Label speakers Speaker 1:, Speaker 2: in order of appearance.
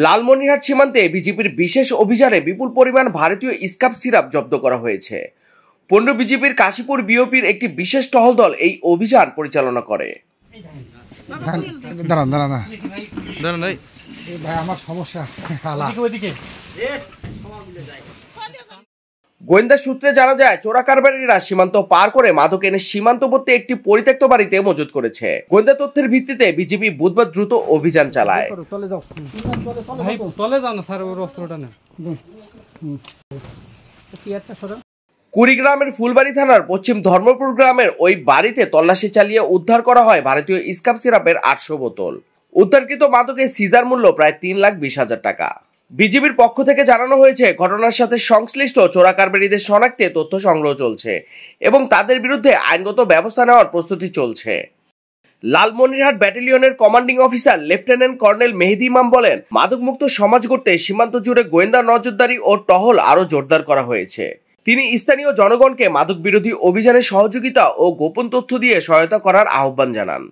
Speaker 1: লালমনিরহাট সীমান্তে বিজেপির বিশেষ অভিযানে বিপুল পরিমাণ ভারতীয় স্কাপ সিরাপ জব্দ করা হয়েছে। 15 বিজেপির কাশীপুর বিওপির একটি বিশেষ টহল দল এই অভিযান পরিচালনা করে। গোয়েন্দা সূত্রে জানা যায়, চোরা কারবারিরা সীমান্ত পার করে মাদক এনে সীমান্তবর্তী একটি পরিত্যক্ত বাড়িতে মজুত করেছে। গোয়েন্দা তথ্যের ভিত্তিতে বিজেপি বুধবার দ্রুত অভিযান চালায়। কুড়িগ্রামের ফুলবাড়ি থানার পশ্চিম ধর্মপুর গ্রামের ওই বাড়িতে তল্লাশি চালিয়ে উদ্ধার করা হয় ভারতীয় স্কাপ সিরাপের 800 বোতল। উদ্ধারকৃত মাদকের সিজার মূল্য প্রায় 3,20,000 টাকা। বিজেপির পক্ষ থেকে জানানো হয়েছে, ঘটনার সাথে সংশ্লিষ্ট চোরা কারবারিদের শনাক্তে তথ্য সংগ্রহ চলছে এবং তাদের বিরুদ্ধে আইনগত ব্যবস্থা নেওয়ার প্রস্তুতি চলছে। লালমনিরহাট ব্যাটালিয়নের commanding officer lieutenant colonel Mehedi Imam বলেন, মাদকমুক্ত সমাজ গড়তে সীমান্ত জুড়ে গোয়েন্দা নজরদারি ও টহল আরও জোরদার করা হয়েছে। তিনি স্থানীয় জনগণকে মাদক বিরোধী অভিযানে সহযোগিতা ও গোপন তথ্য দিয়ে সহায়তা করার আহ্বান জানান।